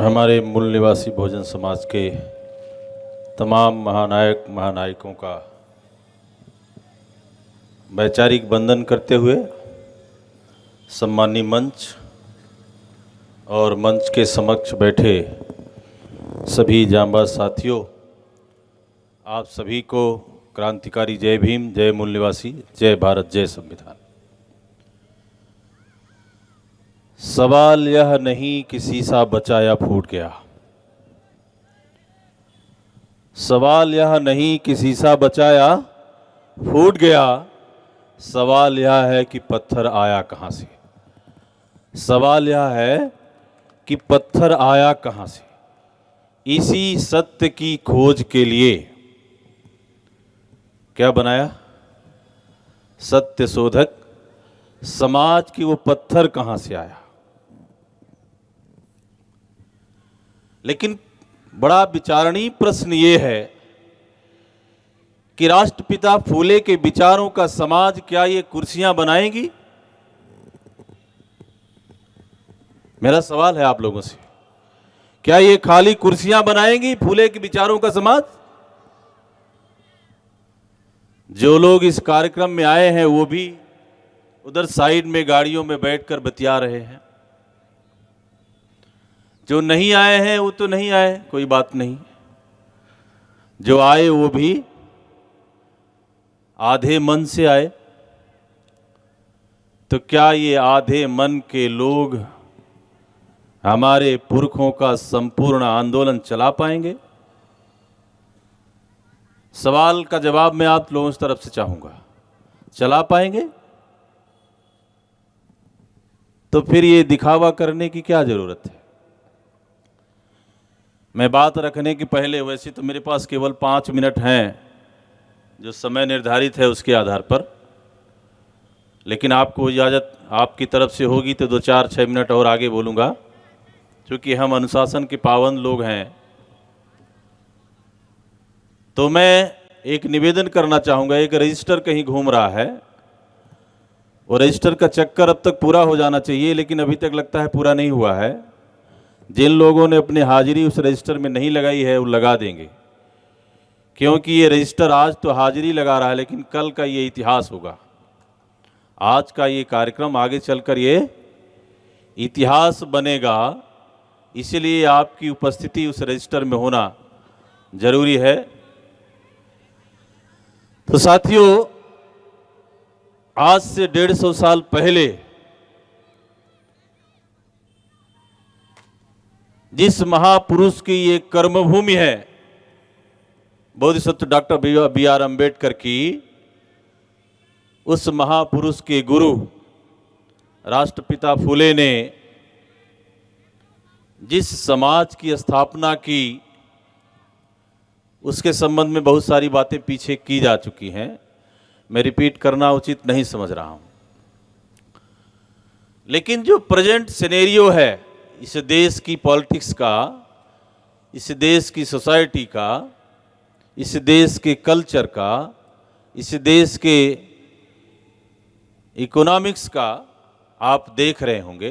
हमारे मूल निवासी बहुजन समाज के तमाम महानायक महानायकों का वैचारिक वंदन करते हुए सम्मानी मंच और मंच के समक्ष बैठे सभी जांबाज साथियों, आप सभी को क्रांतिकारी जय भीम, जय मूल निवासी, जय भारत, जय संविधान। सवाल यह नहीं कि शीशा बचा या फूट गया। सवाल यह नहीं कि शीशा बचा या फूट गया। सवाल यह है कि पत्थर आया कहाँ से। सवाल यह है कि पत्थर आया कहाँ से। इसी सत्य की खोज के लिए क्या बनाया? सत्य शोधक समाज की वो पत्थर कहाँ से आया। लेकिन बड़ा विचारणीय प्रश्न ये है कि राष्ट्रपिता फूले के विचारों का समाज क्या ये कुर्सियां बनाएगी? मेरा सवाल है आप लोगों से, क्या ये खाली कुर्सियां बनाएंगी फूले के विचारों का समाज? जो लोग इस कार्यक्रम में आए हैं वो भी उधर साइड में गाड़ियों में बैठकर बतिया रहे हैं। जो नहीं आए हैं वो तो नहीं आए, कोई बात नहीं। जो आए वो भी आधे मन से आए। तो क्या ये आधे मन के लोग हमारे पुरखों का संपूर्ण आंदोलन चला पाएंगे? सवाल का जवाब मैं आप लोगों की तरफ से चाहूंगा। चला पाएंगे? तो फिर ये दिखावा करने की क्या जरूरत है? मैं बात रखने के पहले, वैसे तो मेरे पास केवल 5 मिनट हैं जो समय निर्धारित है उसके आधार पर, लेकिन आपको इजाज़त आपकी तरफ से होगी तो 2-4-6 मिनट और आगे बोलूँगा, क्योंकि हम अनुशासन के पाबंद लोग हैं। तो मैं एक निवेदन करना चाहूँगा। एक रजिस्टर कहीं घूम रहा है, वो रजिस्टर का चक्कर अब तक पूरा हो जाना चाहिए, लेकिन अभी तक लगता है पूरा नहीं हुआ है। जिन लोगों ने अपनी हाजिरी उस रजिस्टर में नहीं लगाई है वो लगा देंगे, क्योंकि ये रजिस्टर आज तो हाजिरी लगा रहा है, लेकिन कल का ये इतिहास होगा। आज का ये कार्यक्रम आगे चलकर ये इतिहास बनेगा, इसलिए आपकी उपस्थिति उस रजिस्टर में होना जरूरी है। तो साथियों, आज से 150 साल पहले जिस महापुरुष की ये कर्मभूमि है, बोधिसत्व डॉक्टर बी.आर. अम्बेडकर की, उस महापुरुष के गुरु राष्ट्रपिता फूले ने जिस समाज की स्थापना की, उसके संबंध में बहुत सारी बातें पीछे की जा चुकी हैं। मैं रिपीट करना उचित नहीं समझ रहा हूं। लेकिन जो प्रेजेंट सिनेरियो है इस देश की पॉलिटिक्स का, इस देश की सोसाइटी का, इस देश के कल्चर का, इस देश के इकोनॉमिक्स का आप देख रहे होंगे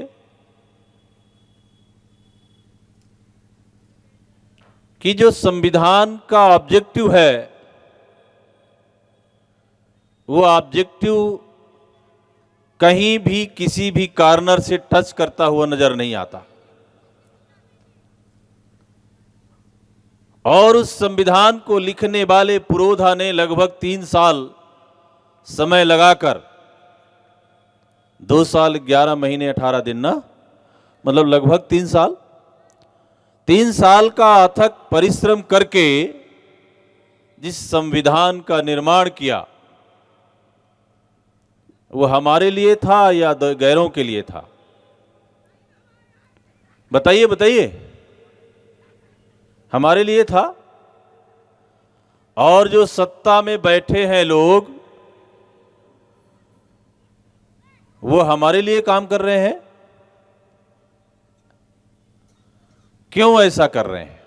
कि जो संविधान का ऑब्जेक्टिव है वो ऑब्जेक्टिव कहीं भी किसी भी कॉर्नर से टच करता हुआ नजर नहीं आता। और उस संविधान को लिखने वाले पुरोधा ने लगभग 3 साल समय लगाकर, 2 साल 11 महीने 18 दिन ना, मतलब लगभग 3 साल का अथक परिश्रम करके जिस संविधान का निर्माण किया, वो हमारे लिए था या गैरों के लिए था? बताइए बताइए। हमारे लिए था। और जो सत्ता में बैठे हैं लोग, वो हमारे लिए काम कर रहे हैं। क्यों ऐसा कर रहे हैं?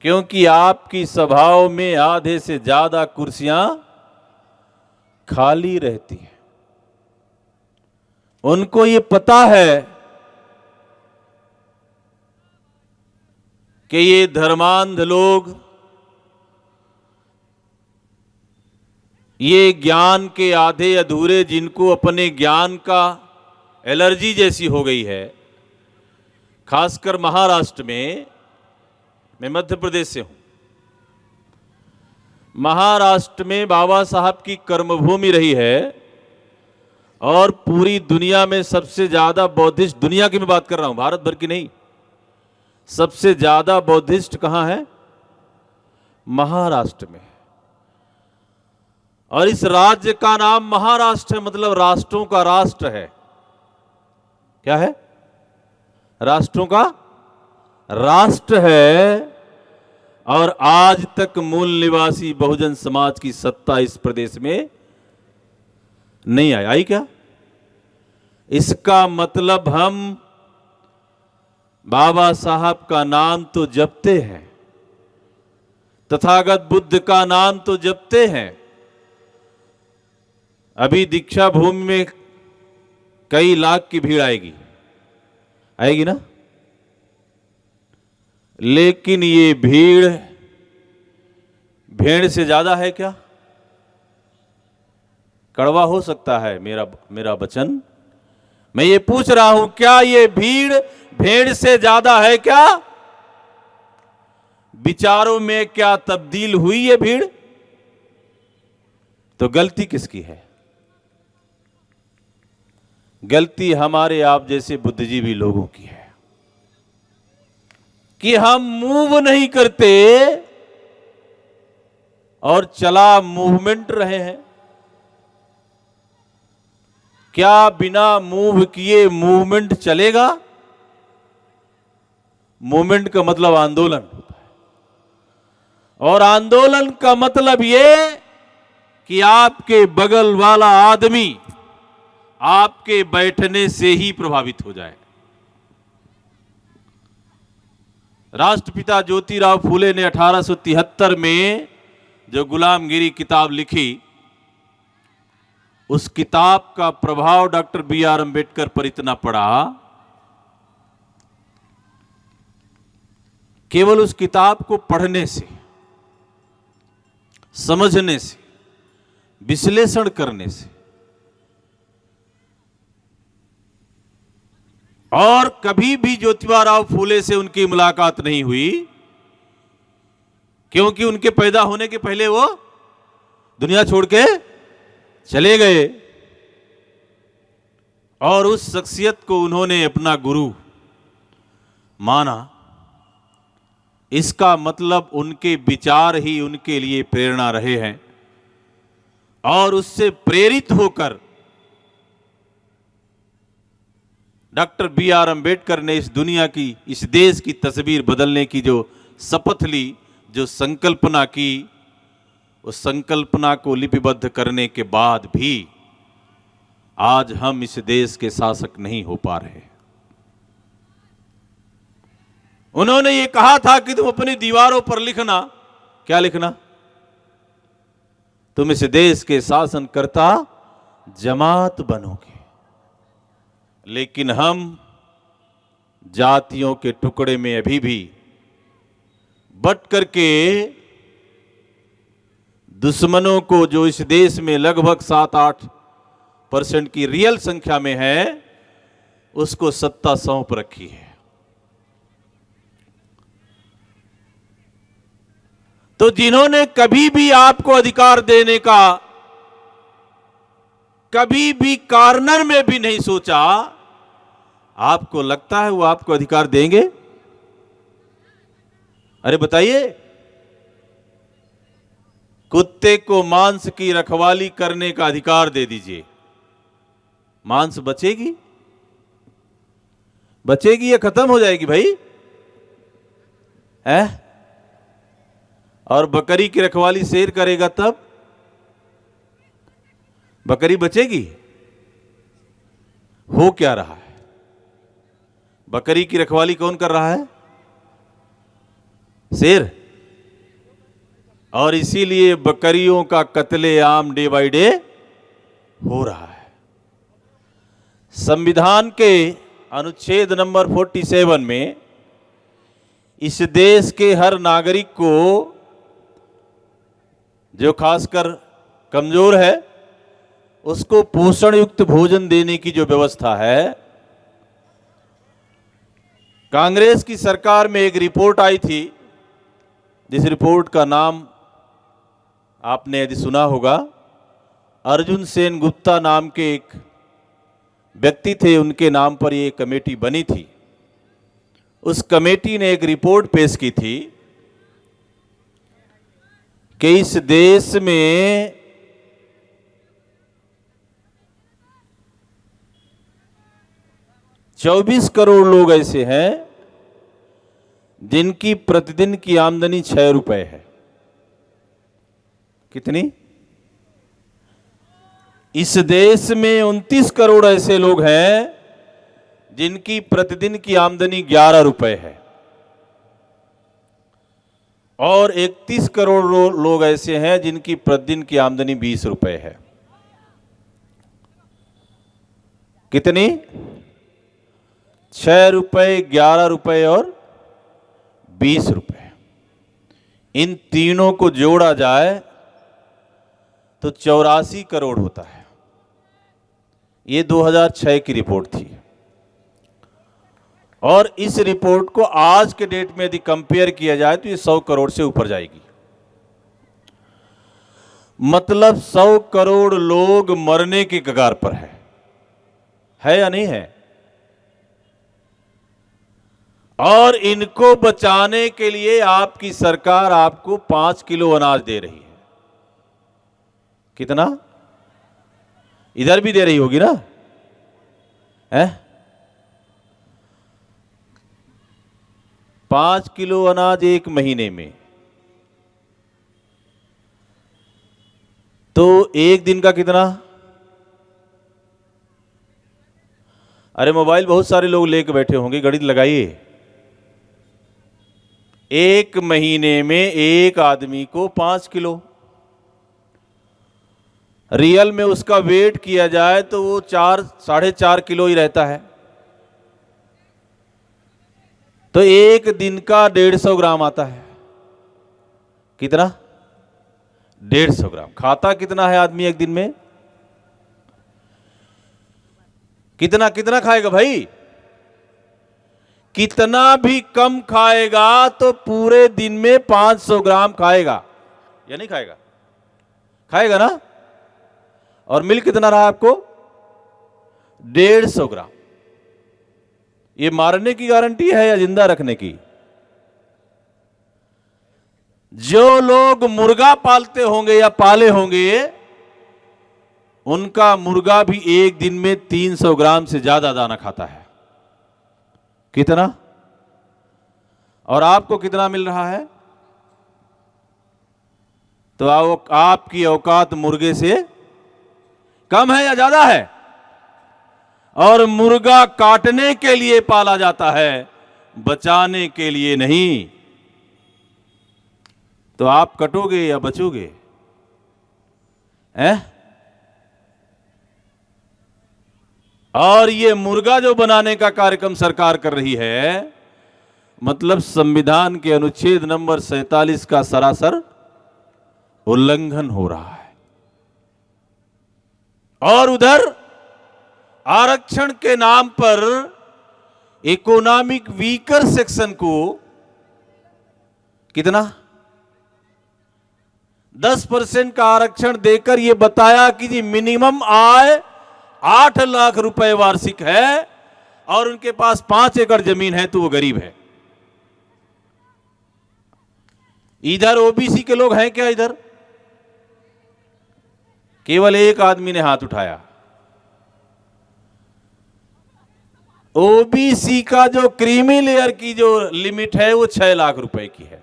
क्योंकि आपकी सभाओं में आधे से ज्यादा कुर्सियां खाली रहती हैं। उनको ये पता है कि ये धर्मांध लोग ये ज्ञान के आधे अधूरे, जिनको अपने ज्ञान का एलर्जी जैसी हो गई है, खासकर महाराष्ट्र में, मैं मध्य प्रदेश से हूं, महाराष्ट्र में बाबा साहब की कर्मभूमि रही है और पूरी दुनिया में सबसे ज्यादा बौद्धिस्ट, दुनिया की मैं बात कर रहा हूं, भारत भर की नहीं, सबसे ज्यादा बौद्धिस्ट कहां है? महाराष्ट्र में। और इस राज्य का नाम महाराष्ट्र है, मतलब राष्ट्रों का राष्ट्र है। क्या है? राष्ट्रों का राष्ट्र है। और आज तक मूल निवासी बहुजन समाज की सत्ता इस प्रदेश में नहीं आई क्या? इसका मतलब हम बाबा साहब का नाम तो जपते हैं, तथागत बुद्ध का नाम तो जपते हैं। अभी दीक्षा भूमि में कई लाख की भीड़ आएगी, आएगी ना? लेकिन ये भीड़ भेड़ से ज्यादा है क्या? कड़वा हो सकता है मेरा वचन, मैं ये पूछ रहा हूं, क्या ये भीड़ भेड़ से ज्यादा है क्या? विचारों में क्या तब्दील हुई ये भीड़? तो गलती किसकी है? गलती हमारे आप जैसे बुद्धिजीवी लोगों की है कि हम मूव नहीं करते और चला मूवमेंट रहे हैं। क्या बिना मूव किए मूवमेंट चलेगा? मूवमेंट का मतलब आंदोलन होता है, और आंदोलन का मतलब यह कि आपके बगल वाला आदमी आपके बैठने से ही प्रभावित हो जाए। राष्ट्रपिता ज्योतिराव फूले ने 1873 में जो गुलामगिरी किताब लिखी, उस किताब का प्रभाव डॉक्टर बी.आर. अम्बेडकर पर इतना पड़ा, केवल उस किताब को पढ़ने से, समझने से, विश्लेषण करने से, और कभी भी ज्योतिबा फूले से उनकी मुलाकात नहीं हुई, क्योंकि उनके पैदा होने के पहले वो दुनिया छोड़ के चले गए। और उस शख्सियत को उन्होंने अपना गुरु माना। इसका मतलब उनके विचार ही उनके लिए प्रेरणा रहे हैं, और उससे प्रेरित होकर डॉक्टर बी.आर. अम्बेडकर ने इस दुनिया की, इस देश की तस्वीर बदलने की जो शपथ ली, जो संकल्पना की, उस संकल्पना को लिपिबद्ध करने के बाद भी आज हम इस देश के शासक नहीं हो पा रहे। उन्होंने ये कहा था कि तुम अपनी दीवारों पर लिखना, क्या लिखना? तुम इस देश के शासनकर्ता जमात बनोगे। लेकिन हम जातियों के टुकड़े में अभी भी बट करके दुश्मनों को, जो इस देश में लगभग 7-8% की रियल संख्या में है, उसको सत्ता सौंप रखी है। तो जिन्होंने कभी भी आपको अधिकार देने का कभी भी कॉर्नर में भी नहीं सोचा, आपको लगता है वो आपको अधिकार देंगे? अरे बताइए, कुत्ते को मांस की रखवाली करने का अधिकार दे दीजिए, मांस बचेगी? बचेगी या खत्म हो जाएगी भाई? है? और बकरी की रखवाली शेर करेगा तब बकरी बचेगी? हो क्या रहा है? बकरी की रखवाली कौन कर रहा है? शेर। और इसीलिए बकरियों का कत्लेआम डे बाय डे हो रहा है। संविधान के अनुच्छेद नंबर 47 में इस देश के हर नागरिक को, जो खासकर कमजोर है, उसको पोषण युक्त भोजन देने की जो व्यवस्था है, कांग्रेस की सरकार में एक रिपोर्ट आई थी, जिस रिपोर्ट का नाम आपने यदि सुना होगा, अर्जुन सेन गुप्ता नाम के एक व्यक्ति थे, उनके नाम पर ये कमेटी बनी थी। उस कमेटी ने एक रिपोर्ट पेश की थी कि इस देश में 24 करोड़ लोग ऐसे हैं जिनकी प्रतिदिन की आमदनी 6 रुपए है। कितनी? इस देश में 29 करोड़ ऐसे लोग हैं जिनकी प्रतिदिन की आमदनी 11 रुपए है, और 31 करोड़ लोग ऐसे हैं जिनकी प्रतिदिन की आमदनी 20 रुपए है। कितनी? 6 रुपए, 11 रुपए और 20 रुपए। इन तीनों को जोड़ा जाए तो 84 करोड़ होता है। ये 2006 की रिपोर्ट थी, और इस रिपोर्ट को आज के डेट में यदि कंपेयर किया जाए तो ये 100 करोड़ से ऊपर जाएगी। मतलब 100 करोड़ लोग मरने के कगार पर है या नहीं है? और इनको बचाने के लिए आपकी सरकार आपको 5 किलो अनाज दे रही है। कितना? इधर भी दे रही होगी ना? है 5 किलो अनाज एक महीने में, तो एक दिन का कितना? अरे मोबाइल बहुत सारे लोग लेके बैठे होंगे, गणित लगाइए। एक महीने में एक आदमी को 5 किलो, रियल में उसका वेट किया जाए तो वो 4-4.5 किलो ही रहता है। तो एक दिन का 150 ग्राम आता है। कितना? 150 ग्राम। खाता कितना है आदमी एक दिन में? कितना कितना खाएगा भाई? कितना भी कम खाएगा तो पूरे दिन में 500 ग्राम खाएगा या नहीं खाएगा? खाएगा ना? और मिल कितना रहा आपको? 150 ग्राम। ये मारने की गारंटी है या जिंदा रखने की? जो लोग मुर्गा पालते होंगे या पाले होंगे, उनका मुर्गा भी एक दिन में 300 ग्राम से ज्यादा दाना खाता है। कितना? और आपको कितना मिल रहा है? तो आपकी औकात मुर्गे से कम है या ज्यादा है? और मुर्गा काटने के लिए पाला जाता है, बचाने के लिए नहीं। तो आप कटोगे या बचोगे? हैं? और ये मुर्गा जो बनाने का कार्यक्रम सरकार कर रही है, मतलब संविधान के अनुच्छेद नंबर 47 का सरासर उल्लंघन हो रहा है। और उधर आरक्षण के नाम पर इकोनॉमिक वीकर सेक्शन को कितना? 10% का आरक्षण देकर यह बताया कि जी मिनिमम आय 8 लाख रुपए वार्षिक है और उनके पास 5 एकड़ जमीन है, तो वो गरीब है। इधर ओबीसी के लोग हैं क्या? इधर केवल एक आदमी ने हाथ उठाया। ओबीसी का जो क्रीमी लेयर की जो लिमिट है वो 6 लाख रुपए की है।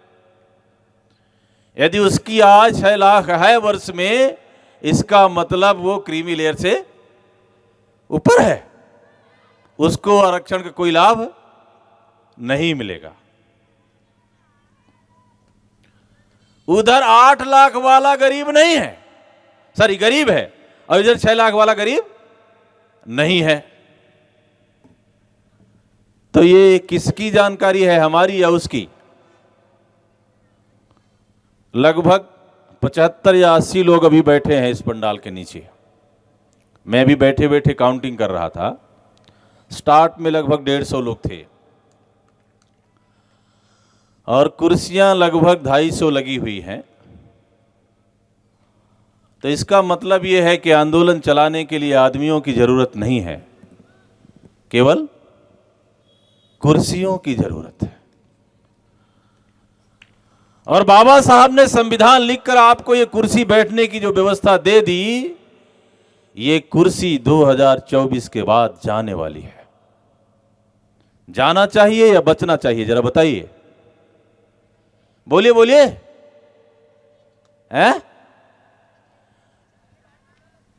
यदि उसकी आय 6 लाख है वर्ष में, इसका मतलब वो क्रीमी लेयर से ऊपर है, उसको आरक्षण का कोई लाभ नहीं मिलेगा। उधर 8 लाख वाला गरीब नहीं है, सॉरी गरीब है, और इधर 6 लाख वाला गरीब नहीं है। तो ये किसकी जानकारी है, हमारी या उसकी? लगभग 75 या 80 लोग अभी बैठे हैं इस पंडाल के नीचे। मैं भी बैठे बैठे काउंटिंग कर रहा था, स्टार्ट में लगभग 150 लोग थे और कुर्सियां लगभग 250 लगी हुई हैं। तो इसका मतलब यह है कि आंदोलन चलाने के लिए आदमियों की जरूरत नहीं है, केवल कुर्सियों की जरूरत है। और बाबा साहब ने संविधान लिखकर आपको ये कुर्सी बैठने की जो व्यवस्था दे दी, ये कुर्सी 2024 के बाद जाने वाली है। जाना चाहिए या बचना चाहिए, जरा बताइए, बोलिए बोलिए। हैं?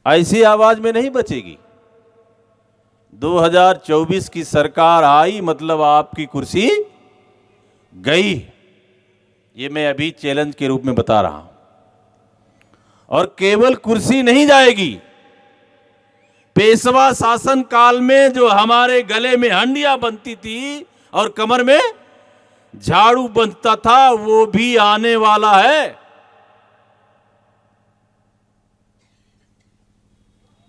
ऐसी आवाज में नहीं बचेगी। 2024 की सरकार आई मतलब आपकी कुर्सी गई। ये मैं अभी चैलेंज के रूप में बता रहा हूं। और केवल कुर्सी नहीं जाएगी, पेशवा शासन काल में जो हमारे गले में हंडिया बनती थी और कमर में झाड़ू बंधता था, वो भी आने वाला है।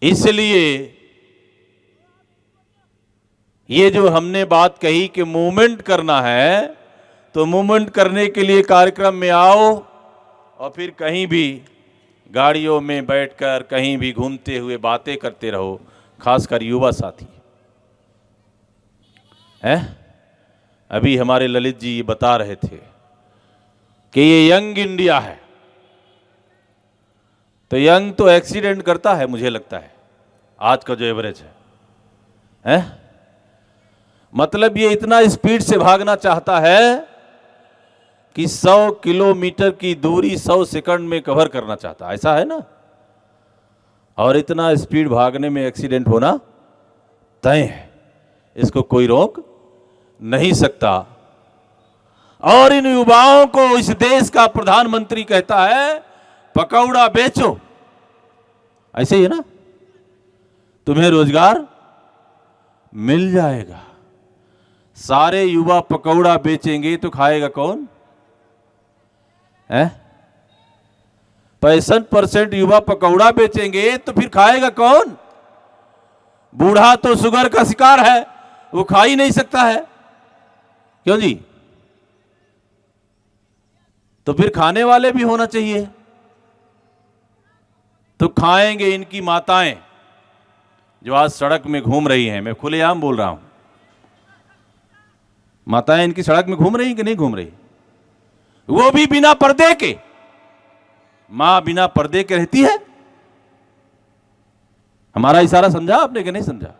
इसलिए ये जो हमने बात कही कि मूवमेंट करना है, तो मूवमेंट करने के लिए कार्यक्रम में आओ और फिर कहीं भी गाड़ियों में बैठकर कहीं भी घूमते हुए बातें करते रहो, खासकर युवा साथी हैं। अभी हमारे ललित जी ये बता रहे थे कि ये यंग इंडिया है। तो यंग तो एक्सीडेंट करता है, मुझे लगता है आज का जो एवरेज है। मतलब ये इतना स्पीड से भागना चाहता है कि 100 किलोमीटर की दूरी 100 सेकंड में कवर करना चाहता है, ऐसा है ना। और इतना स्पीड भागने में एक्सीडेंट होना तय है, इसको कोई रोक नहीं सकता। और इन युवाओं को इस देश का प्रधानमंत्री कहता है पकौड़ा बेचो, ऐसे ही है ना, तुम्हें रोजगार मिल जाएगा। सारे युवा पकौड़ा बेचेंगे तो खाएगा कौन है? 65% युवा पकौड़ा बेचेंगे तो फिर खाएगा कौन? बूढ़ा तो शुगर का शिकार है, वो खा ही नहीं सकता है। क्यों जी? तो फिर खाने वाले भी होना चाहिए। तो खाएंगे इनकी माताएं जो आज सड़क में घूम रही हैं। मैं खुलेआम बोल रहा हूं, माताएं इनकी सड़क में घूम रही कि नहीं घूम रही? वो भी बिना पर्दे के। मां बिना पर्दे के रहती है। हमारा इशारा समझा आपने कि नहीं समझा?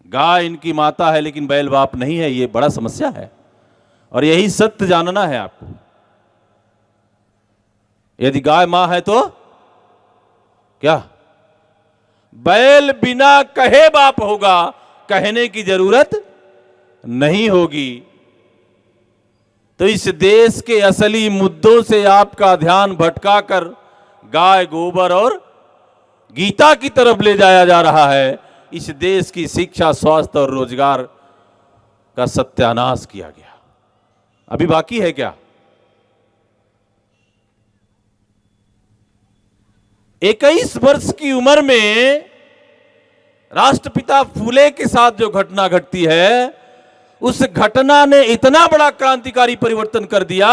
गाय इनकी माता है लेकिन बैल बाप नहीं है, ये बड़ा समस्या है। और यही सत्य जानना है आपको। यदि गाय मां है तो क्या बैल बिना कहे बाप होगा? कहने की जरूरत नहीं होगी। तो इस देश के असली मुद्दों से आपका ध्यान भटकाकर गाय, गोबर और गीता की तरफ ले जाया जा रहा है। इस देश की शिक्षा, स्वास्थ्य और रोजगार का सत्यानाश किया गया। अभी बाकी है क्या? 21 वर्ष की उम्र में राष्ट्रपिता फूले के साथ जो घटना घटती है, उस घटना ने इतना बड़ा क्रांतिकारी परिवर्तन कर दिया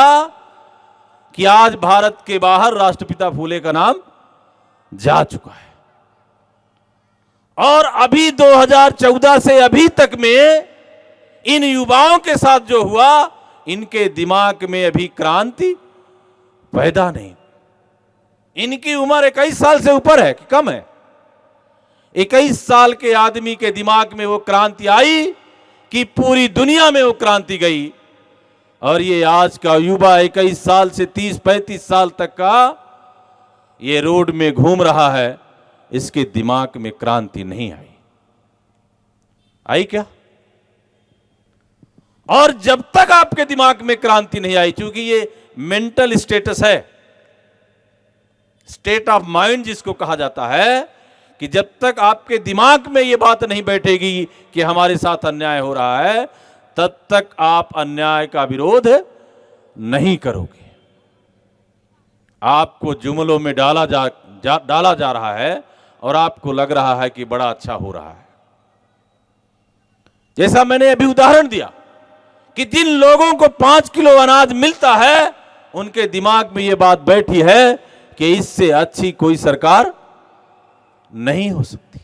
कि आज भारत के बाहर राष्ट्रपिता फूले का नाम जा चुका है। और अभी 2014 से अभी तक में इन युवाओं के साथ जो हुआ, इनके दिमाग में अभी क्रांति पैदा नहीं। इनकी उम्र 21 साल से ऊपर है कि कम है? 21 साल के आदमी के दिमाग में वो क्रांति आई कि पूरी दुनिया में वो क्रांति गई। और ये आज का युवा 21 साल से 30-35 साल तक का ये रोड में घूम रहा है, इसके दिमाग में क्रांति नहीं आई। आई क्या? और जब तक आपके दिमाग में क्रांति नहीं आई, क्योंकि ये मेंटल स्टेटस है, स्टेट ऑफ माइंड जिसको कहा जाता है, कि जब तक आपके दिमाग में ये बात नहीं बैठेगी कि हमारे साथ अन्याय हो रहा है, तब तक आप अन्याय का विरोध नहीं करोगे। आपको जुमलों में डाला जा रहा है और आपको लग रहा है कि बड़ा अच्छा हो रहा है। जैसा मैंने अभी उदाहरण दिया कि जिन लोगों को 5 किलो अनाज मिलता है उनके दिमाग में यह बात बैठी है कि इससे अच्छी कोई सरकार नहीं हो सकती।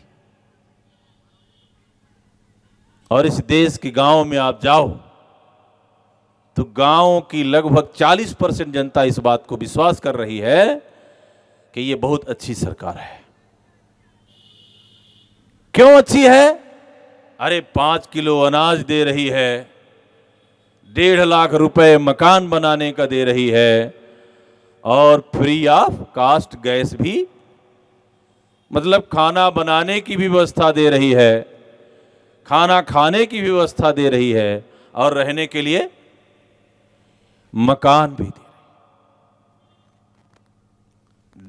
और इस देश के गांव में आप जाओ तो गांव की लगभग 40% जनता इस बात को विश्वास कर रही है कि यह बहुत अच्छी सरकार है। क्यों अच्छी है? अरे 5 किलो अनाज दे रही है, 1.5 लाख रुपए मकान बनाने का दे रही है, और फ्री ऑफ कास्ट गैस भी, मतलब खाना बनाने की भी व्यवस्था दे रही है, खाना खाने की व्यवस्था दे रही है, और रहने के लिए मकान भी दे रही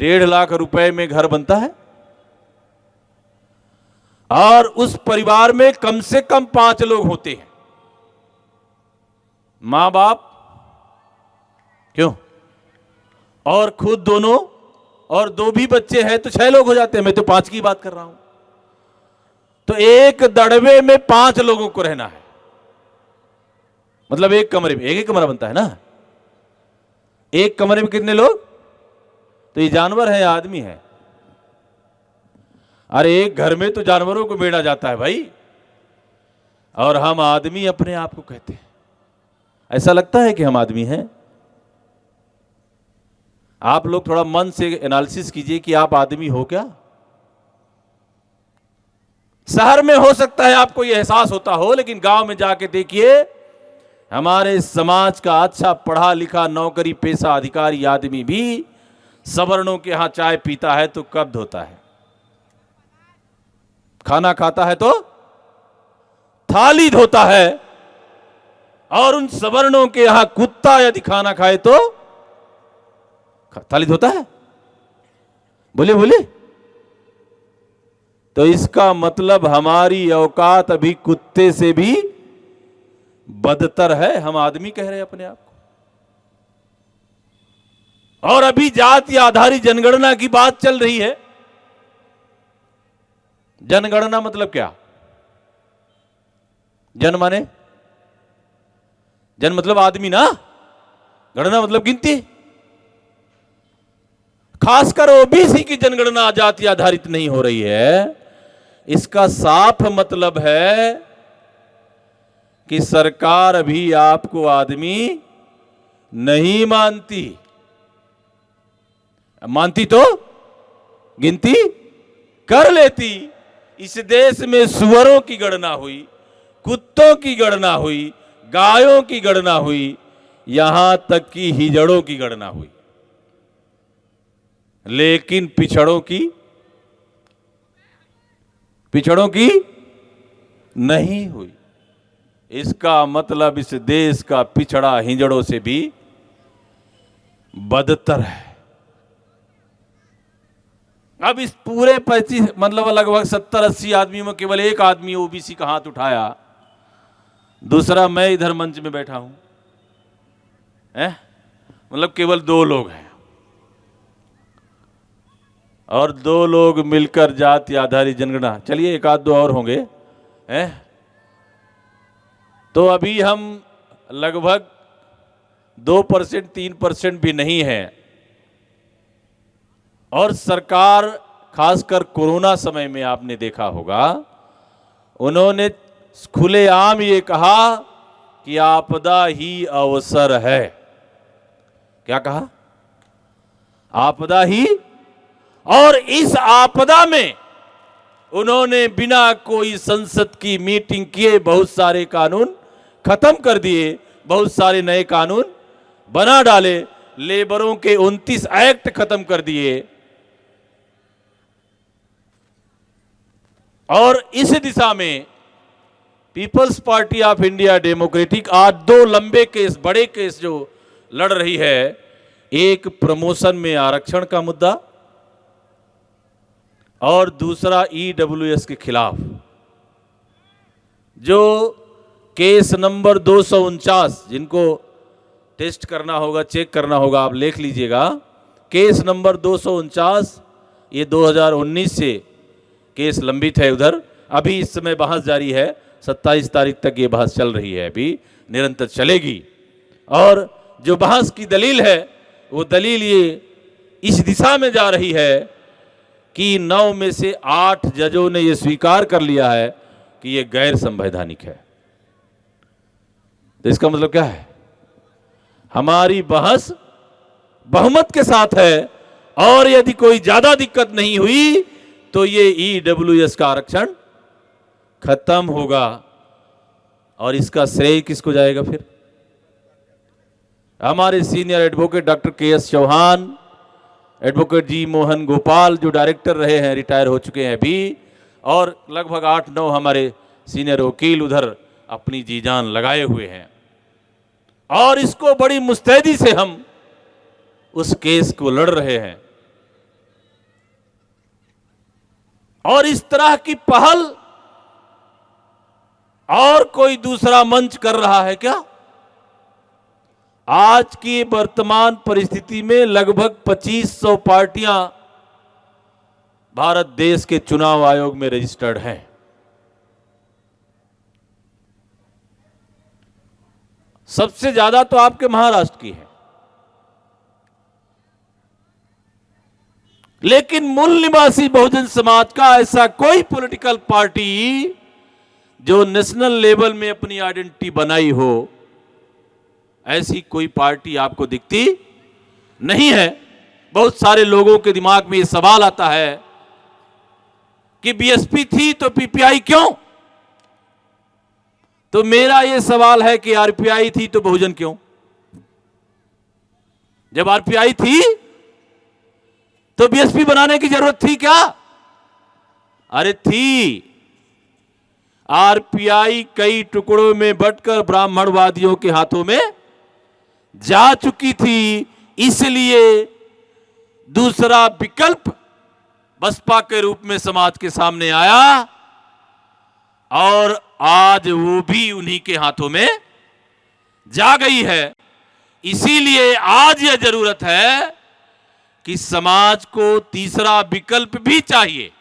है। 1.5 लाख रुपए में घर बनता है और उस परिवार में कम से कम 5 लोग होते हैं, मां बाप, क्यों, और खुद दोनों, और 2 भी बच्चे हैं तो 6 लोग हो जाते हैं। मैं तो 5 की बात कर रहा हूं। तो एक दड़बे में 5 लोगों को रहना है, मतलब एक कमरे में, एक कमरा बनता है ना, एक कमरे में कितने लोग? तो ये जानवर है या आदमी है? अरे एक घर में तो जानवरों को बेड़ा जाता है भाई, और हम आदमी अपने आप को कहते हैं। ऐसा लगता है कि हम आदमी हैं? आप लोग थोड़ा मन से एनालिसिस कीजिए कि आप आदमी हो क्या? शहर में हो सकता है आपको यह एहसास होता हो, लेकिन गांव में जाके देखिए, हमारे समाज का अच्छा पढ़ा लिखा नौकरी पेशा अधिकारी आदमी भी सवर्णों के यहां चाय पीता है तो कब्ज होता है, खाना खाता है तो थाली धोता है, और उन सवर्णों के यहां कुत्ता यदि खाना खाए तो थाली धोता है। बोले बोले, तो इसका मतलब हमारी औकात अभी कुत्ते से भी बदतर है। हम आदमी कह रहे हैं अपने आप को। और अभी जाति आधारित जनगणना की बात चल रही है। जनगणना मतलब क्या? जन माने, जन मतलब आदमी ना, गणना मतलब गिनती। खासकर ओबीसी की जनगणना जाति आधारित नहीं हो रही है। इसका साफ मतलब है कि सरकार अभी आपको आदमी नहीं मानती। मानती तो गिनती कर लेती। इस देश में सुअरों की गणना हुई, कुत्तों की गणना हुई, गायों की गणना हुई, यहां तक कि हिजड़ों की गणना हुई, लेकिन पिछड़ों की नहीं हुई। इसका मतलब इस देश का पिछड़ा हिजड़ों से भी बदतर है। अब इस पूरे 25 मतलब लगभग 70-80 आदमियों में केवल एक आदमी ओबीसी का हाथ उठाया, दूसरा मैं इधर मंच में बैठा हूं, मतलब केवल 2 लोग हैं, और 2 लोग मिलकर जाति आधारित जनगणना। चलिए एक आध 2 और होंगे, तो अभी हम लगभग 2% 3% भी नहीं है। और सरकार, खासकर कोरोना समय में आपने देखा होगा, उन्होंने खुलेआम ये कहा कि आपदा ही अवसर है। क्या कहा? आपदा ही। और इस आपदा में उन्होंने बिना कोई संसद की मीटिंग किए बहुत सारे कानून खत्म कर दिए, बहुत सारे नए कानून बना डाले, लेबरों के 29 एक्ट खत्म कर दिए। और इस दिशा में people's party of India democratic आज 2 लंबे केस, बड़े केस जो लड़ रही है। एक प्रमोशन में आरक्षण का मुद्दा, और दूसरा ईडब्ल्यूएस के खिलाफ जो केस नंबर 249, जिनको टेस्ट करना होगा, चेक करना होगा, आप लिख लीजिएगा। केस नंबर 249, ये 2019 से केस लंबित है उधर। अभी इस समय बहस जारी है, 27 तारीख तक ये बहस चल रही है, अभी निरंतर चलेगी। और जो बहस की दलील है वो दलील ये इस दिशा में जा रही है कि 9 में से 8 जजों ने ये स्वीकार कर लिया है कि ये गैर संवैधानिक है। तो इसका मतलब क्या है? हमारी बहस बहुमत के साथ है, और यदि कोई ज्यादा दिक्कत नहीं हुई तो ये ईडब्ल्यूएस का आरक्षण खत्म होगा। और इसका श्रेय किसको जाएगा फिर? हमारे senior advocate doctor K S. Chauhan, advocate G Mohan Gopal जो डायरेक्टर रहे हैं, रिटायर हो चुके हैं अभी, और लगभग 8-9 हमारे सीनियर वकील उधर अपनी जी जान लगाए हुए हैं। और इसको बड़ी मुस्तैदी से हम उस केस को लड़ रहे हैं। और इस तरह की पहल और कोई दूसरा मंच कर रहा है क्या? आज की वर्तमान परिस्थिति में लगभग 2500 पार्टियां भारत देश के चुनाव आयोग में रजिस्टर्ड हैं। सबसे ज्यादा तो आपके महाराष्ट्र की है। लेकिन मूल निवासी बहुजन समाज का ऐसा कोई पॉलिटिकल पार्टी जो नेशनल लेवल में अपनी आइडेंटिटी बनाई हो, ऐसी कोई पार्टी आपको दिखती नहीं है। बहुत सारे लोगों के दिमाग में यह सवाल आता है कि बीएसपी थी तो पीपीआई क्यों? तो मेरा यह सवाल है कि आरपीआई थी तो बहुजन क्यों? जब आरपीआई थी तो बीएसपी बनाने की जरूरत थी क्या? अरे थी। आरपीआई कई टुकड़ों में बंटकर ब्राह्मणवादियों के हाथों में जा चुकी थी, इसलिए दूसरा विकल्प बसपा के रूप में समाज के सामने आया, और आज वो भी उन्हीं के हाथों में जा गई है। इसीलिए आज यह जरूरत है कि समाज को तीसरा विकल्प भी चाहिए,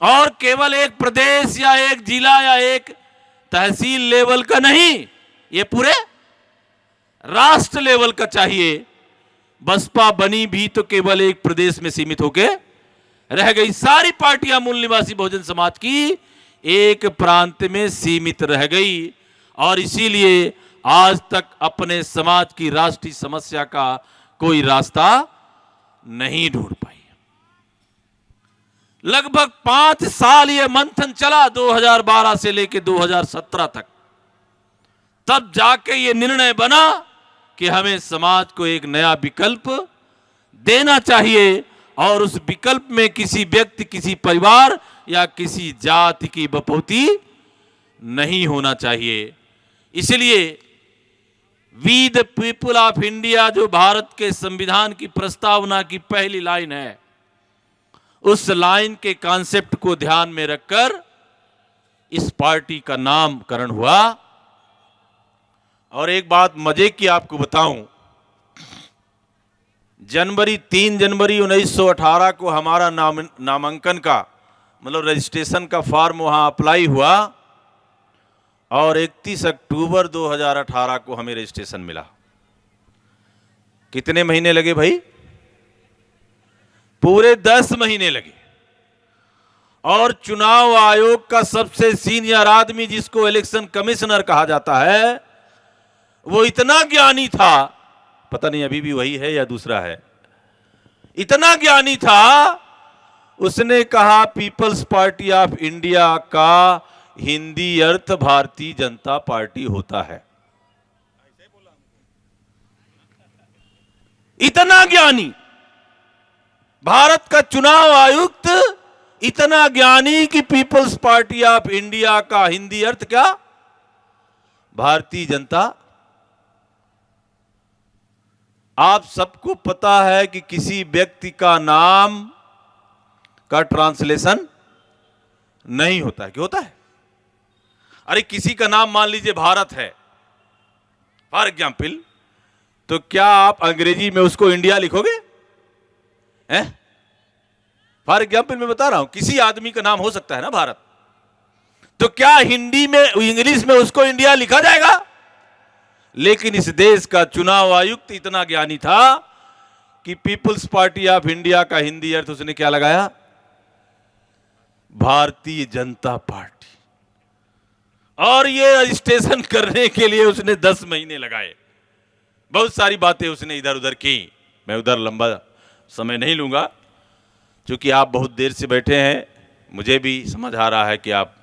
और केवल एक प्रदेश या एक जिला या एक तहसील लेवल का नहीं, ये पूरे राष्ट्र लेवल का चाहिए। बसपा बनी भी तो केवल एक प्रदेश में सीमित होके रह गई। सारी पार्टियां मूल निवासी बहुजन समाज की एक प्रांत में सीमित रह गई, और इसीलिए आज तक अपने समाज की राष्ट्रीय समस्या का कोई रास्ता नहीं ढूंढ पाई। लगभग 5 साल यह मंथन चला, 2012 से लेकर 2017 तक। तब जाके यह निर्णय बना कि हमें समाज को एक नया विकल्प देना चाहिए, और उस विकल्प में किसी व्यक्ति, किसी परिवार या किसी जाति की बपौती नहीं होना चाहिए। इसलिए we the people of India, जो भारत के संविधान की प्रस्तावना की पहली लाइन है, उस लाइन के कॉन्सेप्ट को ध्यान में रखकर इस पार्टी का नामकरण हुआ। और एक बात मजे की आपको बताऊं, 3 जनवरी 1918 को हमारा नामांकन का मतलब रजिस्ट्रेशन का फॉर्म वहां अप्लाई हुआ, और 31 अक्टूबर 2018 को हमें रजिस्ट्रेशन मिला। कितने महीने लगे भाई? पूरे 10 महीने लगे। और चुनाव आयोग का सबसे सीनियर आदमी, जिसको इलेक्शन कमिश्नर कहा जाता है, वो इतना ज्ञानी था, पता नहीं अभी भी वही है या दूसरा है, इतना ज्ञानी था, उसने कहा पीपल्स पार्टी ऑफ इंडिया का हिंदी अर्थ भारतीय जनता पार्टी होता है। इतना ज्ञानी भारत का चुनाव आयुक्त, इतना ज्ञानी कि पीपल्स पार्टी ऑफ इंडिया का हिंदी अर्थ क्या? भारतीय जनता। आप सबको पता है कि किसी व्यक्ति का नाम का ट्रांसलेशन नहीं होता है। क्यों होता है? अरे किसी का नाम मान लीजिए भारत है फॉर एग्जाम्पल, तो क्या आप अंग्रेजी में उसको इंडिया लिखोगे? हैं? फॉर एग्जाम्पल मैं बता रहा हूं, किसी आदमी का नाम हो सकता है ना भारत, तो क्या हिंदी में इंग्लिश में उसको इंडिया लिखा जाएगा? लेकिन इस देश का चुनाव आयुक्त इतना ज्ञानी था कि पीपुल्स पार्टी ऑफ इंडिया का हिंदी अर्थ उसने क्या लगाया? भारतीय जनता पार्टी। और ये रजिस्ट्रेशन करने के लिए उसने 10 महीने लगाए। बहुत सारी बातें उसने इधर उधर की, मैं उधर लंबा समय नहीं लूंगा, क्योंकि आप बहुत देर से बैठे हैं, मुझे भी समझ आ रहा है कि आप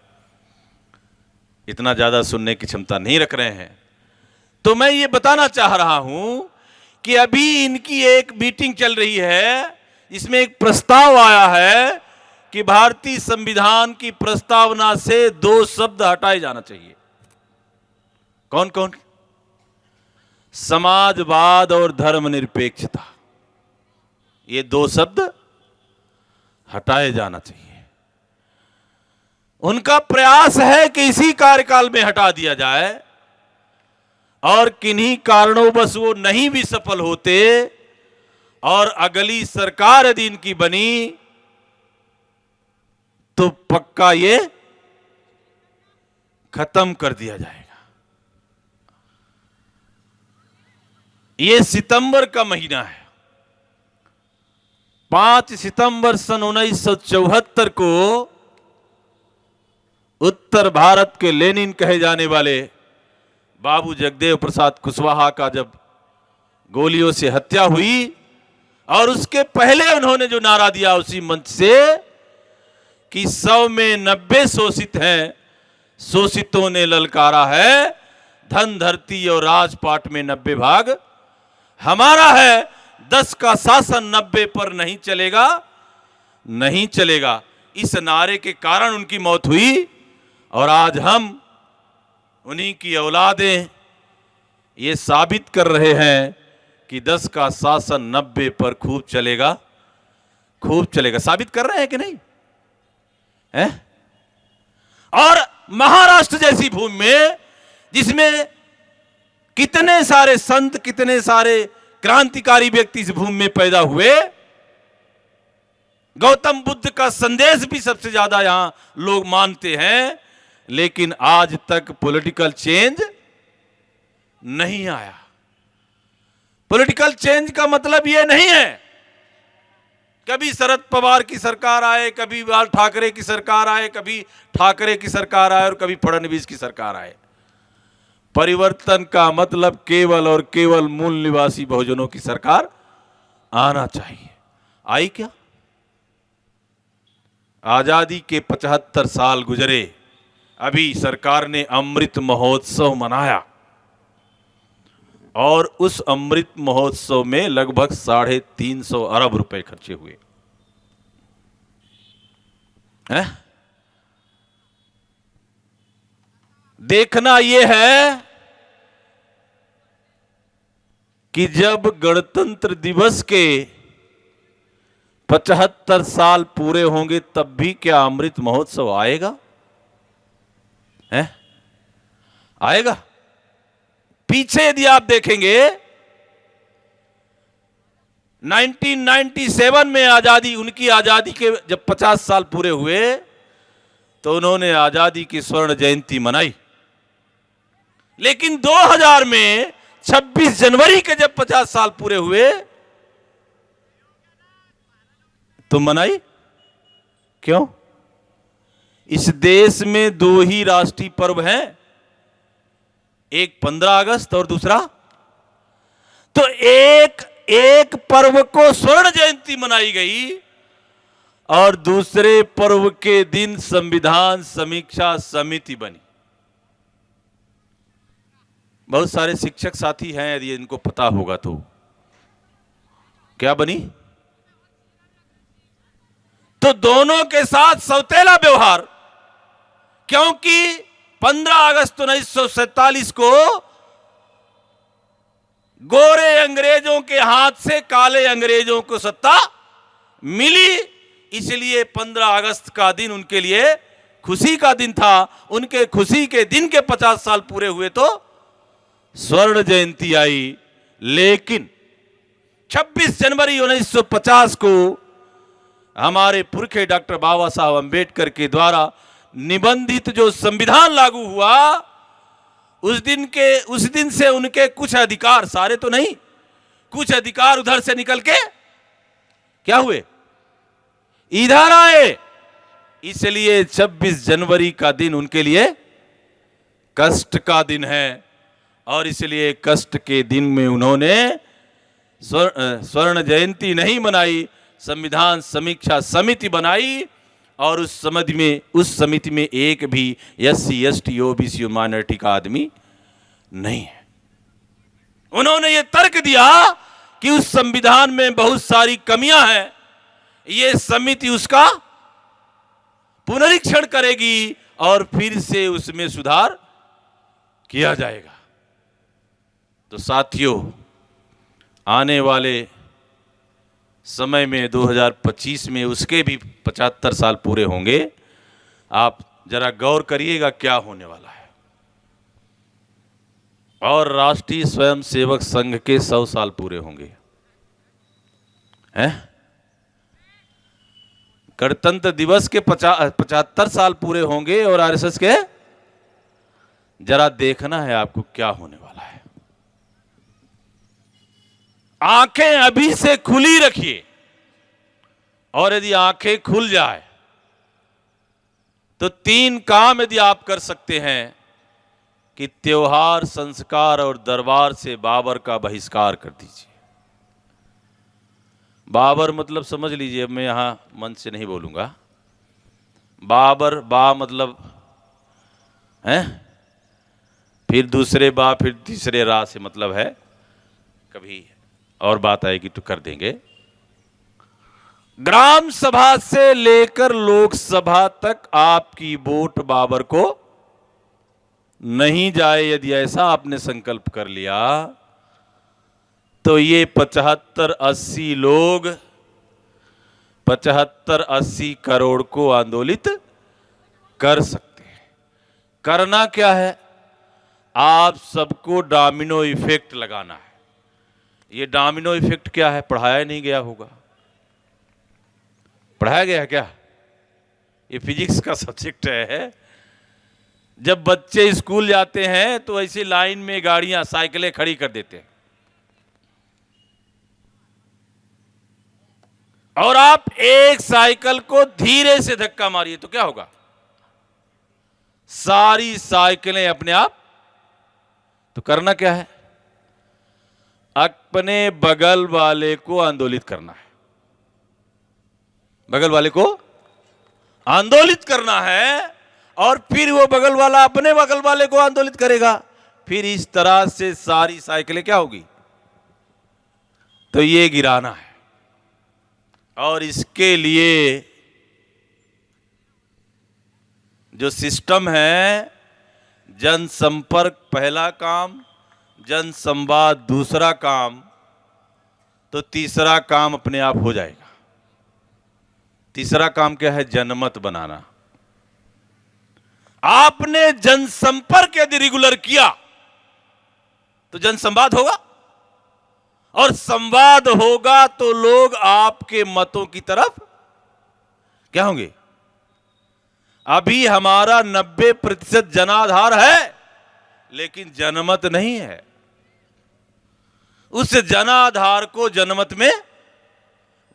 इतना ज़्यादा सुनने की क्षमता नहीं रख रहे हैं। तो मैं ये बताना चाह रहा हूं कि अभी इनकी एक मीटिंग चल रही है, इसमें एक प्रस्ताव आया है कि भारतीय संविधान की प्रस्तावना से 2 शब्द हटाए जाना चाहिए। कौन कौन? समाजवाद और धर्मनिरपेक्षता, ये 2 शब्द हटाए जाना चाहिए। उनका प्रयास है कि इसी कार्यकाल में हटा दिया जाए, और किन्हीं कारणोंवश वो नहीं भी सफल होते और अगली सरकार यदि इनकी बनी तो पक्का ये खत्म कर दिया जाएगा। ये सितंबर का महीना है। 5 सितंबर सन 1974 को उत्तर भारत के लेनिन कहे जाने वाले बाबू जगदेव प्रसाद कुशवाहा का जब गोलियों से हत्या हुई, और उसके पहले उन्होंने जो नारा दिया उसी मंच से कि 100 में 90 शोषित हैं, शोषितों ने ललकारा है, धन धरती और राजपाट में 90 भाग हमारा है, 10 का शासन 90 पर नहीं चलेगा, नहीं चलेगा। इस नारे के कारण उनकी मौत हुई, और आज हम उन्हीं की औलादें ये साबित कर रहे हैं कि 10 का शासन 90 पर खूब चलेगा, खूब चलेगा। साबित कर रहे हैं कि नहीं है? और महाराष्ट्र जैसी भूमि में, जिसमें कितने सारे संत, कितने सारे क्रांतिकारी व्यक्ति इस भूमि में पैदा हुए, गौतम बुद्ध का संदेश भी सबसे ज्यादा यहां लोग मानते हैं, लेकिन आज तक पॉलिटिकल चेंज नहीं आया। पॉलिटिकल चेंज का मतलब यह नहीं है कभी शरद पवार की सरकार आए, कभी बाल ठाकरे की सरकार आए, कभी ठाकरे की सरकार आए और कभी फडणवीस की सरकार आए। परिवर्तन का मतलब केवल और केवल मूल निवासी बहुजनों की सरकार आना चाहिए। आई क्या? आजादी के 75 साल गुजरे, अभी सरकार ने अमृत महोत्सव मनाया, और उस अमृत महोत्सव में लगभग 350 अरब रुपए खर्चे हुए हैं? देखना यह है कि जब गणतंत्र दिवस के 75 साल पूरे होंगे तब भी क्या अमृत महोत्सव आएगा? है? आएगा? पीछे यदि आप देखेंगे 1997 में आजादी, उनकी आजादी के जब 50 साल पूरे हुए तो उन्होंने आजादी की स्वर्ण जयंती मनाई। लेकिन 2000 में 26 जनवरी के जब 50 साल पूरे हुए तो मनाई क्यों? इस देश में 2 ही राष्ट्रीय पर्व हैं, एक 15 अगस्त और दूसरा, तो एक पर्व को स्वर्ण जयंती मनाई गई और दूसरे पर्व के दिन संविधान समीक्षा समिति बनी। बहुत सारे शिक्षक साथी हैं, यदि इनको पता होगा तो। क्या बनी? तो दोनों के साथ सौतेला व्यवहार, क्योंकि 15 अगस्त 1947 को गोरे अंग्रेजों के हाथ से काले अंग्रेजों को सत्ता मिली, इसलिए 15 अगस्त का दिन उनके लिए खुशी का दिन था। उनके खुशी के दिन के 50 साल पूरे हुए तो स्वर्ण जयंती आई। लेकिन 26 जनवरी 1950 को हमारे पुरखे डॉक्टर बाबा साहब अंबेडकर के द्वारा निबंधित जो संविधान लागू हुआ, उस दिन से उनके कुछ अधिकार, सारे तो नहीं, कुछ अधिकार उधर से निकल के क्या हुए, इधर आए। इसलिए 26 जनवरी का दिन उनके लिए कष्ट का दिन है और इसलिए कष्ट के दिन में उन्होंने स्वर्ण जयंती नहीं मनाई, संविधान समीक्षा समिति बनाई और उस समिति में एक भी SC ST OBC माइनॉरिटी का आदमी नहीं है। उन्होंने ये तर्क दिया कि उस संविधान में बहुत सारी कमियां हैं, ये समिति उसका पुनरीक्षण करेगी और फिर से उसमें सुधार किया जाएगा। तो साथियों, आने वाले समय में 2025 में उसके भी 75 साल पूरे होंगे। आप जरा गौर करिएगा क्या होने वाला है। और राष्ट्रीय स्वयंसेवक संघ के 100 साल पूरे होंगे हैं। गणतंत्र दिवस के 75 साल पूरे होंगे और RSS के, जरा देखना है आपको क्या होने वाला है। आंखें अभी से खुली रखिए और यदि आंखें खुल जाए तो 3 काम यदि आप कर सकते हैं कि त्योहार, संस्कार और दरबार से बाबर का बहिष्कार कर दीजिए। बाबर मतलब समझ लीजिए, मैं यहां मन से नहीं बोलूंगा। बाबर, बा मतलब है, फिर दूसरे बा, फिर तीसरे रा से मतलब है, कभी और बात आएगी तो कर देंगे। ग्राम सभा से लेकर लोकसभा तक आपकी वोट बाबर को नहीं जाए, यदि ऐसा आपने संकल्प कर लिया तो ये 75-80 लोग 75-80 करोड़ को आंदोलित कर सकते हैं। करना क्या है, आप सबको डोमिनो इफेक्ट लगाना है। ये डोमिनो इफेक्ट क्या है, पढ़ाया नहीं गया होगा। पढ़ाया गया है क्या? ये फिजिक्स का सब्जेक्ट है। जब बच्चे स्कूल जाते हैं तो ऐसी लाइन में गाड़ियां, साइकिलें खड़ी कर देते हैं और आप एक साइकिल को धीरे से धक्का मारिए तो क्या होगा, सारी साइकिलें अपने आप। तो करना क्या है, अपने बगल वाले को आंदोलित करना है। बगल वाले को आंदोलित करना है और फिर वो बगल वाला अपने बगल वाले को आंदोलित करेगा। फिर इस तरह से सारी साइकिलें क्या होगी, तो ये गिराना है। और इसके लिए जो सिस्टम है, जनसंपर्क पहला काम, जनसंवाद दूसरा काम, तो तीसरा काम अपने आप हो जाएगा। तीसरा काम क्या है, जनमत बनाना। आपने जनसंपर्क यदि रेगुलर किया तो जनसंवाद होगा और संवाद होगा तो लोग आपके मतों की तरफ क्या होंगे। अभी हमारा 90% जनाधार है लेकिन जनमत नहीं है। उस जनाधार को जनमत में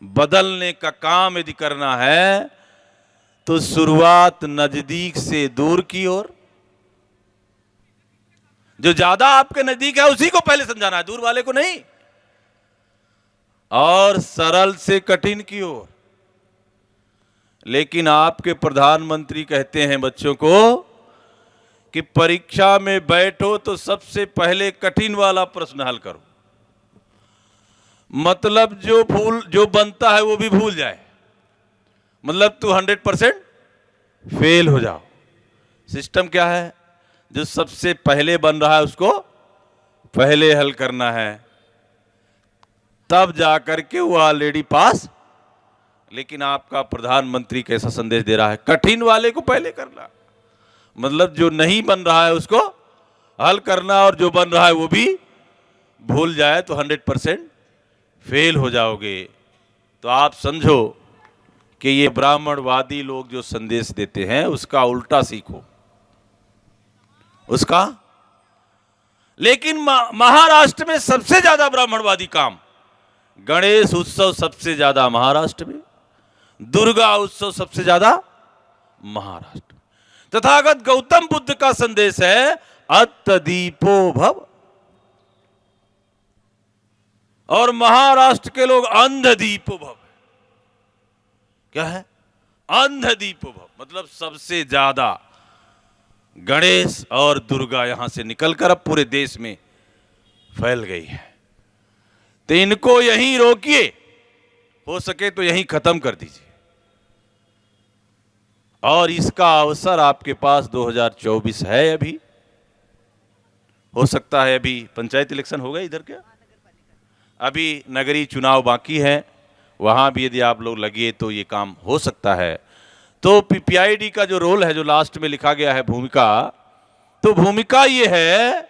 बदलने का काम यदि करना है तो शुरुआत नजदीक से दूर की ओर। जो ज्यादा आपके नजदीक है उसी को पहले समझाना है, दूर वाले को नहीं। और सरल से कठिन की ओर। लेकिन आपके प्रधानमंत्री कहते हैं बच्चों को कि परीक्षा में बैठो तो सबसे पहले कठिन वाला प्रश्न हल करो। मतलब जो बनता है वो भी भूल जाए, मतलब तू 100% फेल हो जाओ। सिस्टम क्या है, जो सबसे पहले बन रहा है उसको पहले हल करना है, तब जाकर के वो ऑलरेडी पास। लेकिन आपका प्रधानमंत्री कैसा संदेश दे रहा है, कठिन वाले को पहले करना, मतलब जो नहीं बन रहा है उसको हल करना और जो बन रहा है वो भी भूल जाए तो 100% फेल हो जाओगे। तो आप समझो कि ये ब्राह्मणवादी लोग जो संदेश देते हैं उसका उल्टा सीखो उसका। लेकिन महाराष्ट्र में सबसे ज्यादा ब्राह्मणवादी काम, गणेश उत्सव सबसे ज्यादा महाराष्ट्र में, दुर्गा उत्सव सबसे ज्यादा महाराष्ट्र। तथागत गौतम बुद्ध का संदेश है अत्तदीपो भव, और महाराष्ट्र के लोग अंधदीपो भव। क्या है? अंधदीपो भव, मतलब सबसे ज्यादा गणेश और दुर्गा यहां से निकलकर अब पूरे देश में फैल गई है। तो इनको यहीं रोकिए, हो सके तो यहीं खत्म कर दीजिए। और इसका अवसर आपके पास 2024 है। अभी हो सकता है, अभी पंचायत इलेक्शन होगा इधर क्या, अभी नगरीय चुनाव बाकी है, वहां भी यदि आप लोग लगिए तो ये काम हो सकता है। तो पीपीआईडी का जो रोल है, जो लास्ट में लिखा गया है भूमिका, तो भूमिका ये है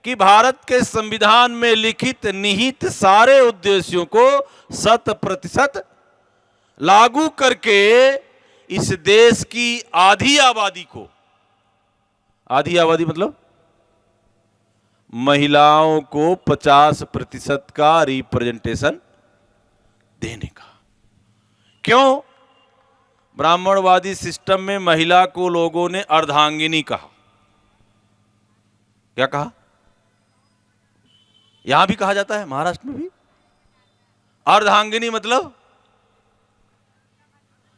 कि भारत के संविधान में लिखित निहित सारे उद्देश्यों को 100% लागू करके इस देश की आधी आबादी को, आधी आबादी मतलब महिलाओं को 50% का रिप्रेजेंटेशन देने का। क्यों? ब्राह्मणवादी सिस्टम में महिला को लोगों ने अर्धांगिनी कहा। क्या कहा? यहां भी कहा जाता है, महाराष्ट्र में भी अर्धांगिनी मतलब,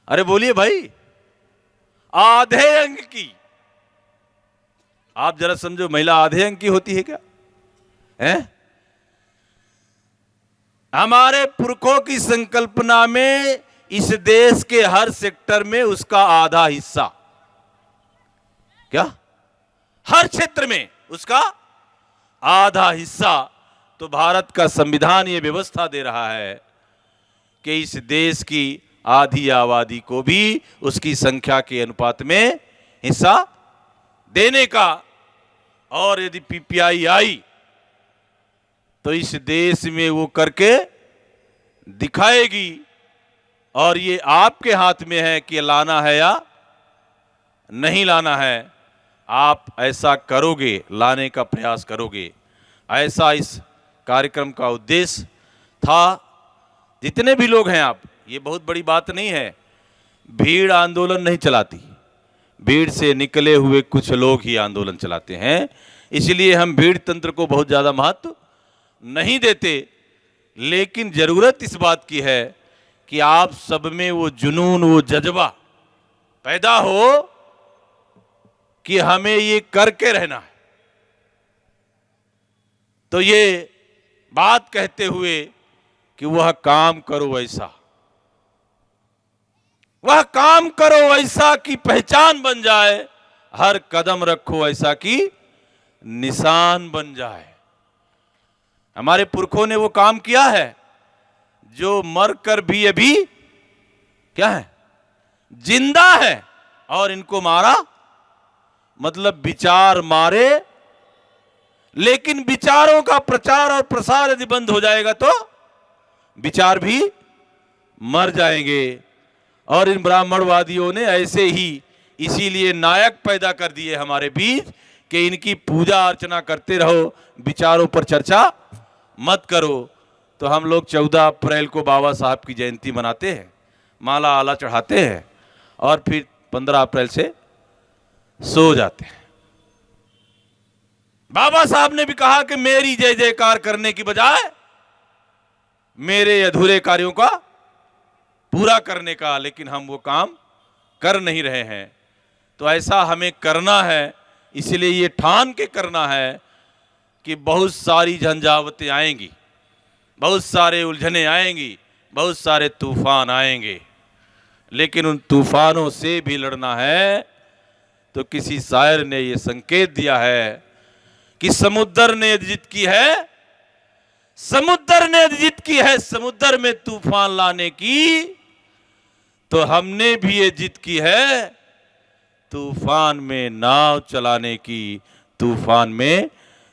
अरे बोलिए भाई, आधे अंग की। आप जरा समझो, महिला आधे अंग की होती है क्या? हैं? हमारे पुरखों की संकल्पना में इस देश के हर सेक्टर में उसका आधा हिस्सा, क्या हर क्षेत्र में उसका आधा हिस्सा। तो भारत का संविधान ये व्यवस्था दे रहा है कि इस देश की आधी आबादी को भी उसकी संख्या के अनुपात में हिस्सा देने का। और यदि पीपीआई आई तो इस देश में वो करके दिखाएगी। और ये आपके हाथ में है कि लाना है या नहीं लाना है। आप ऐसा करोगे, लाने का प्रयास करोगे, ऐसा इस कार्यक्रम का उद्देश्य था। जितने भी लोग हैं आप, ये बहुत बड़ी बात नहीं है, भीड़ आंदोलन नहीं चलाती, भीड़ से निकले हुए कुछ लोग ही आंदोलन चलाते हैं। इसलिए हम भीड़ तंत्र को बहुत ज्यादा महत्व नहीं देते। लेकिन जरूरत इस बात की है कि आप सब में वो जुनून, वो जज्बा पैदा हो कि हमें ये करके रहना है। तो ये बात कहते हुए कि वह काम करो ऐसा, वह काम करो ऐसा कि पहचान बन जाए, हर कदम रखो ऐसा कि निशान बन जाए। हमारे पुरखों ने वो काम किया है जो मरकर भी अभी क्या है, जिंदा है। और इनको मारा मतलब विचार मारे, लेकिन विचारों का प्रचार और प्रसार यदि बंद हो जाएगा तो विचार भी मर जाएंगे। और इन ब्राह्मणवादियों ने ऐसे ही इसीलिए नायक पैदा कर दिए हमारे बीच कि इनकी पूजा अर्चना करते रहो, विचारों पर चर्चा मत करो। तो हम लोग 14 अप्रैल को बाबा साहब की जयंती मनाते हैं, माला आला चढ़ाते हैं और फिर 15 अप्रैल से सो जाते हैं। बाबा साहब ने भी कहा कि मेरी जय जयकार करने की बजाय मेरे अधूरे कार्यों का पूरा करने का, लेकिन हम वो काम कर नहीं रहे हैं। तो ऐसा हमें करना है, इसलिए ये ठान के करना है कि बहुत सारी झंझावतें आएंगी, बहुत सारे उलझने आएंगी, बहुत सारे तूफान आएंगे, लेकिन उन तूफानों से भी लड़ना है। तो किसी शायर ने ये संकेत दिया है कि समुद्र ने जिद की है, समुद्र ने जिद की है समुद्र में तूफान लाने की, तो हमने भी ये जिद की है तूफान में नाव चलाने की, तूफान में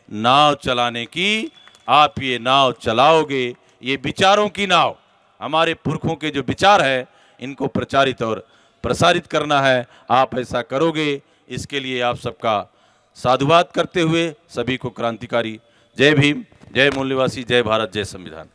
नाव चलाने की। आप ये नाव चलाओगे, ये विचारों की नाव, हमारे पुरखों के जो विचार है इनको प्रचारित और प्रसारित करना है। आप ऐसा करोगे, इसके लिए आप सबका साधुवाद करते हुए सभी को क्रांतिकारी जय भीम, जय मूल निवासी, जय भारत, जय संविधान।